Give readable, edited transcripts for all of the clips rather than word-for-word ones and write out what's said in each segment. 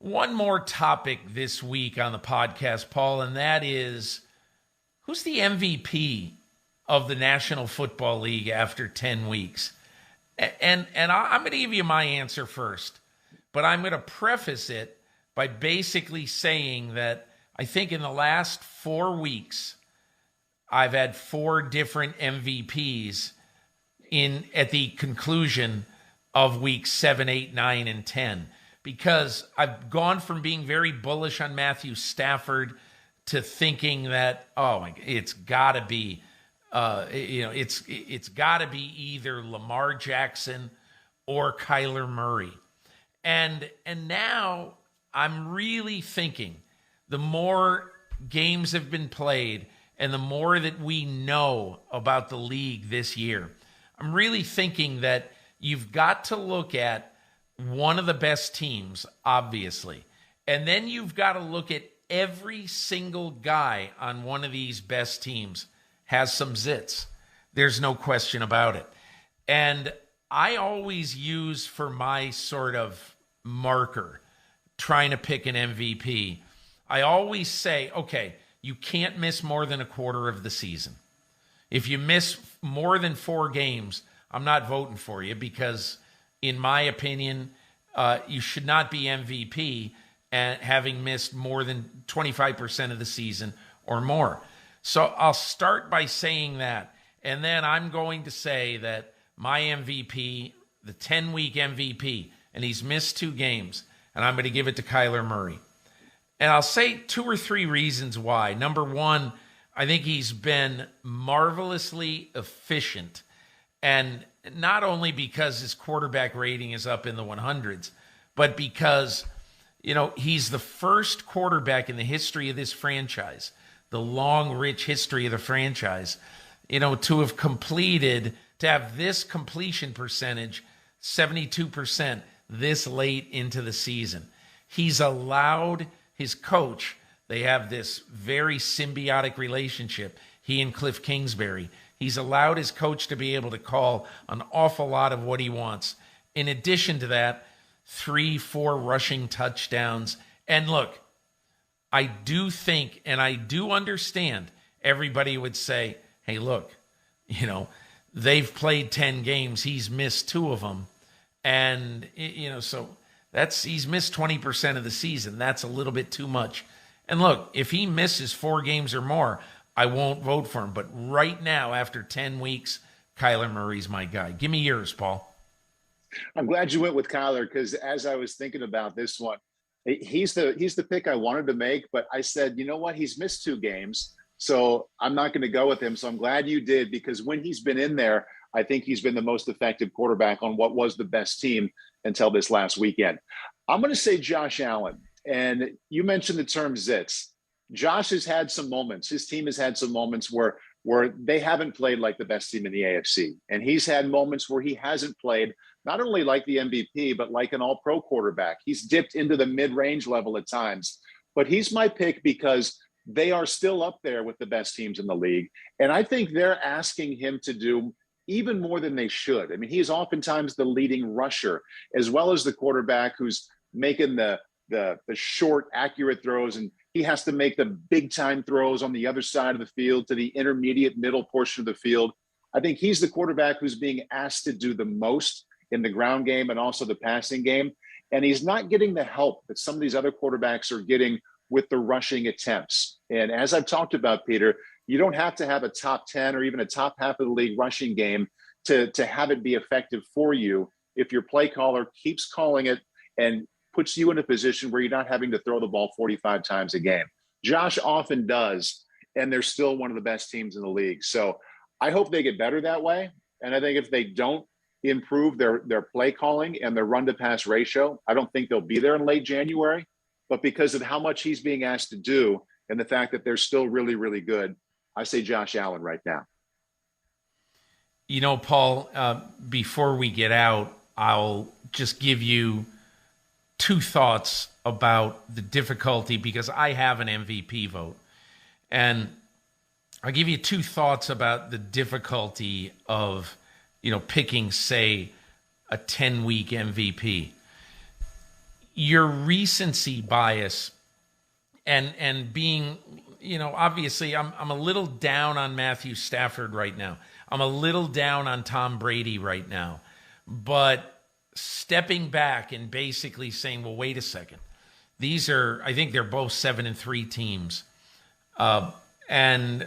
one more topic this week on the podcast, Paul, and that is who's the MVP of the National Football League after 10 weeks? And I'm going to give you my answer first, but I'm going to preface it by basically saying that I think in the last 4 weeks, I've had 4 different MVPs at the conclusion of weeks 7, 8, 9, and 10. Because I've gone from being very bullish on Matthew Stafford to thinking that, it's got to be, it's got to be either Lamar Jackson or Kyler Murray. And now I'm really thinking the more games have been played and the more that we know about the league this year, I'm really thinking that you've got to look at one of the best teams, obviously. And then you've got to look at every single guy on one of these best teams has some zits. There's no question about it. And I always use for my sort of marker, trying to pick an MVP, I always say, okay, you can't miss more than a quarter of the season. If you miss more than 4 games, I'm not voting for you because in my opinion, you should not be MVP and having missed more than 25% of the season or more. So I'll start by saying that. And then I'm going to say that my MVP, the 10-week MVP, and he's missed 2 games, and I'm going to give it to Kyler Murray. And I'll say 2 or 3 reasons why. Number one, I think he's been marvelously efficient. And not only because his quarterback rating is up in the 100s, but because, he's the first quarterback in the history of this franchise, the long, rich history of the franchise, to have to have this completion percentage, 72%, this late into the season. He's allowed his coach, they have this very symbiotic relationship, he and Cliff Kingsbury. He's allowed his coach to be able to call an awful lot of what he wants. In addition to that, 3, 4 rushing touchdowns. And look, I do think, and I do understand, everybody would say, hey, look, they've played 10 games. He's missed 2 of them. And, so he's missed 20% of the season. That's a little bit too much. And look, if he misses 4 games or more, I won't vote for him. But right now, after 10 weeks, Kyler Murray's my guy. Give me yours, Paul. I'm glad you went with Kyler because as I was thinking about this one, he's the pick I wanted to make. But I said, you know what? He's missed 2 games, so I'm not going to go with him. So I'm glad you did because when he's been in there, I think he's been the most effective quarterback on what was the best team until this last weekend. I'm going to say Josh Allen. And you mentioned the term zits. Josh has had some moments. His team has had some moments where they haven't played like the best team in the AFC. And he's had moments where he hasn't played not only like the MVP, but like an all-pro quarterback. He's dipped into the mid-range level at times. But he's my pick because they are still up there with the best teams in the league. And I think they're asking him to do even more than they should. I mean, he is oftentimes the leading rusher, as well as the quarterback who's making the short, accurate throws, and he has to make the big-time throws on the other side of the field to the intermediate middle portion of the field. I think he's the quarterback who's being asked to do the most in the ground game and also the passing game, and he's not getting the help that some of these other quarterbacks are getting with the rushing attempts. And as I've talked about, Peter, you don't have to have a top 10 or even a top half of the league rushing game to have it be effective for you if your play caller keeps calling it and puts you in a position where you're not having to throw the ball 45 times a game. Josh often does, and they're still one of the best teams in the league. So I hope they get better that way. And I think if they don't improve their play calling and their run to pass ratio, I don't think they'll be there in late January. But because of how much he's being asked to do and the fact that they're still really, really good, I say Josh Allen right now. Paul, before we get out, I'll just give you 2 thoughts about the difficulty because I have an MVP vote. And I'll give you 2 thoughts about the difficulty of, picking, say, a 10-week MVP. your recency bias and being, obviously I'm a little down on Matthew Stafford right now. I'm a little down on Tom Brady right now. But stepping back and basically saying, well, wait a second. I think they're both 7-3 teams. And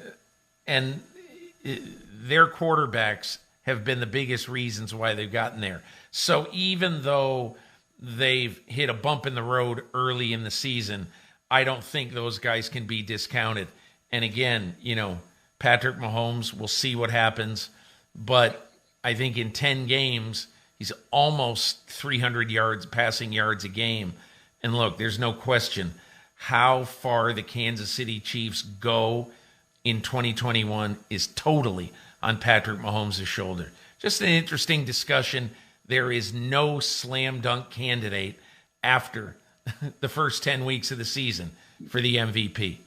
their quarterbacks have been the biggest reasons why they've gotten there. So even though they've hit a bump in the road early in the season, I don't think those guys can be discounted. And again, Patrick Mahomes, we'll see what happens. But I think in 10 games, he's almost 300 yards, passing yards a game. And look, there's no question how far the Kansas City Chiefs go in 2021 is totally on Patrick Mahomes' shoulder. Just an interesting discussion. There is no slam dunk candidate after the first 10 weeks of the season for the MVP.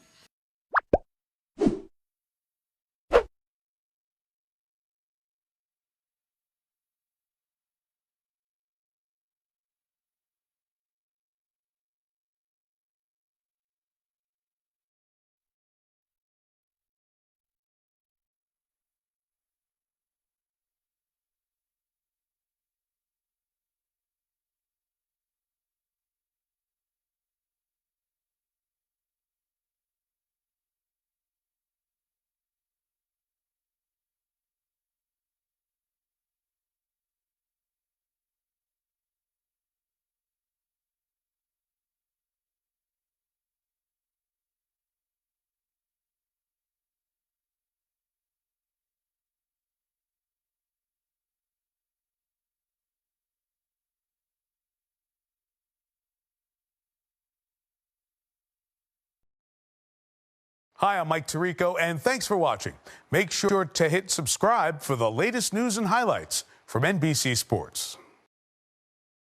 Hi, I'm Mike Tirico, and thanks for watching. Make sure to hit subscribe for the latest news and highlights from NBC Sports.